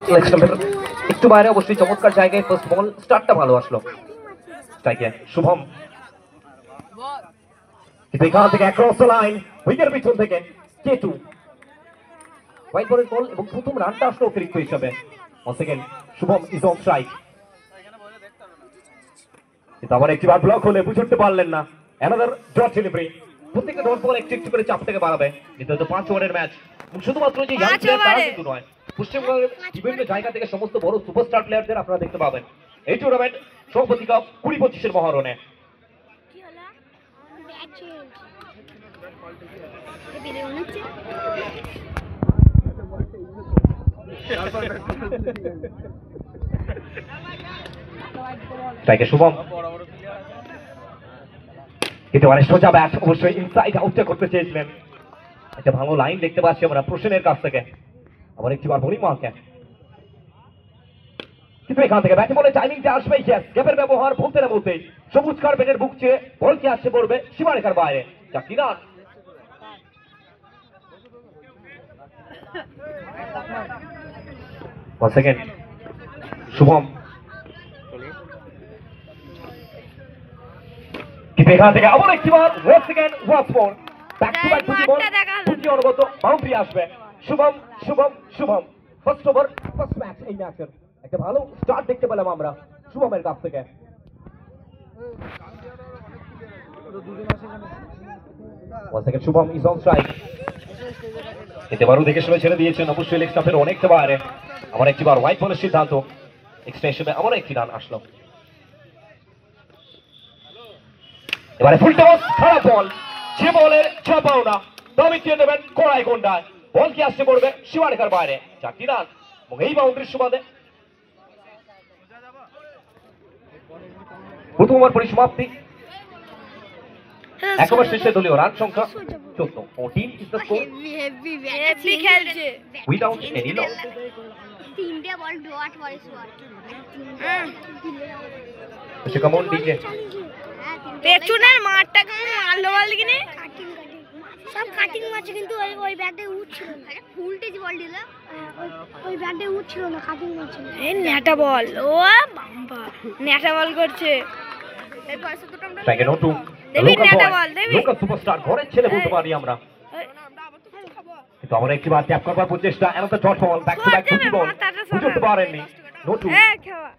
একটু বাইরে অবশ্যই চমৎকার জায়গায় ফার্স্ট বল স্টার্টটা ভালো আসলো স্ট্রাইকে শুভম কিন্তু এখান থেকে অ্যাক্রস দ্য লাইন উইকের পিছন থেকে কেটু হোয়াইট বলের বল এবং প্রথম রানটা আসলো অতিরিক্ত হিসাবে second Shubham is on strike কিন্তু আবার একটিবার ব্লক হলে বুঝতে পারলেন না অ্যানাদার ডট ডেলিভারি প্রত্যেকটা ডট বল একটু একটু করে চাপ থেকে বাড়াবে কিন্তু তো 5 ওভারের ম্যাচ শুধুমাত্র যে ইয়াং প্লেয়ার তারা কিন্তু নয় পশ্চিমবঙ্গের বিভিন্ন জায়গা থেকে সমস্ত বড় সুপারস্টার প্লেয়ারদের আপনারা দেখতে পাবেন এই টুর্নামেন্ট সভাপতি কাপ 20-25 মহারণে শুভম কিন্তু অনেক সোজা ব্যাট অবশ্যই ইনসাইড আউটটা করতে চেয়েছিলেন একটা ভালো লাইন দেখতে পাচ্ছি আমরা প্রশ্নের কাছ থেকে আবার একটিবার বোলিং মার্কে কিন্তু এখান থেকে ব্যাটে বলে টাইমিংটা আসবেই গ্যাপের ব্যবহার বলতে না বলতেই সবুজ কার্পেটের বুক চেয়ে বল কি আসছে পড়বে সীমারেখার বাইরে চারটি রান সেকেন্ড শুভম কিন্তু এখান থেকে আবার একটিবার one second one four back to back দুটি অনুগত বাউন্ডারি আসবে Shubham Shubham Shubham first over first match এই ম্যাচের একটা ভালো স্টার্ট দেখতে পেলাম আমরা শুভমের কাছ থেকে শুভম ইজ অন স্ট্রাইক এবারও দেখে শুনে ছেড়ে দিয়েছেন অবশ্যই লেগ স্টাম্পের অনেকটা বাইরে আমার একটিবার হোয়াইট বলের সিদ্ধান্ত এক্সট্রা হিসেবে আমার একটি রান আসলো এবারে ফুল টস খারাপ বল যে বলের চাপাও না দামিয়ে দেবেন কড়াই গন্ডায় বল কি আসছে পড়বে সীমারেখার বাইরে চারটি রান এবং এই বাউন্ডারির সুবাদে প্রথম ওভার পরিসমাপ্তি এক ওভার শেষে দলীয় রান সংখ্যা 14 is the score without any loss তিনটে বল ডট ফরেস্ট বল সে কেমন ডিকে পেছনের মারটা কেমন মারলো বল কিনে সব কাটিং মারছে কিন্তু ওই ব্যাটে উঠছিল না ফুল টেজ বল দিল ওই ব্যাটে উঠছিল না কাটিং মারছিল এই নেটা বল ও বাম্বা নেটা বল করছে এই পয়সা দুটো আমরা স্ট্রাইকে নো টু দেবি নেটা বল দেবি লোকাল সুপারস্টার ঘরের ছেলে বলতে পারি আমরা কিন্তু আমরা একটিবার ট্যাপ করবার প্রচেষ্টা another dot ball back to back দুটি বল বুঝতে পারেননি নো টু হ্যাঁ খাওয়া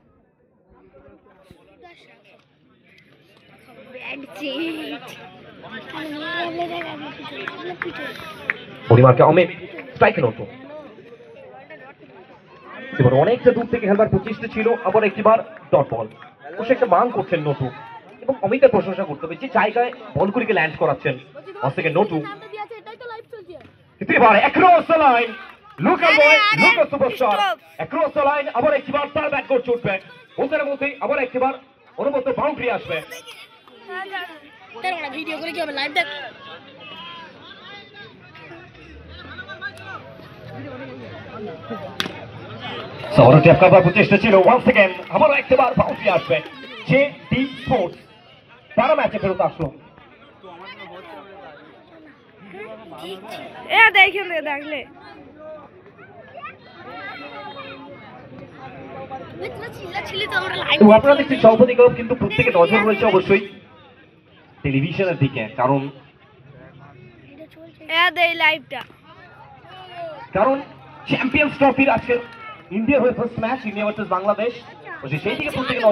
ব্যাট চিট পরিমাণকে অমিত স্ট্রাইকে নো টু এবার অনেকটা দূর থেকে খেলবার প্রচেষ্টা ছিল আবার একটিবার ডট বল ও সে একটা মান করছেন নোটু এবং অমিতের প্রশংসা করতে হবে যে জায়গায় বলগুলিকে ল্যান্ড করাচ্ছেন অস্ট্রেলিয়ার নোটু কিন্তু এবার across the line Luka boy Luka superstar across the line আবার একটিবার তার ব্যাট করতে উঠবে ওদের মধ্যে আবার একটিবার অনুমত বাউন্ডারি আসবে ভিডিও করে কি হবে লাইভ দেখ সৌরভ ট্যাপ করবার প্রচেষ্টা ছিল ওয়ান্স अगेन আবার একবার বাউন্ডারি আসবে যে ডি স্পোর্টস তারা ম্যাচে ফেরত আসলো এ দেখেন দেখলে আপনারা দেখছি সভাপতি কাপ কিন্তু প্রত্যেকের নজর রয়েছে অবশ্যই টেলিভিশনের দিকে কারণ চ্যাম্পিয়ন্স ট্রফির আজকে ইন্ডিয়া হয়ে first match India versus Bangladesh সেই দিকে প্রত্যেকে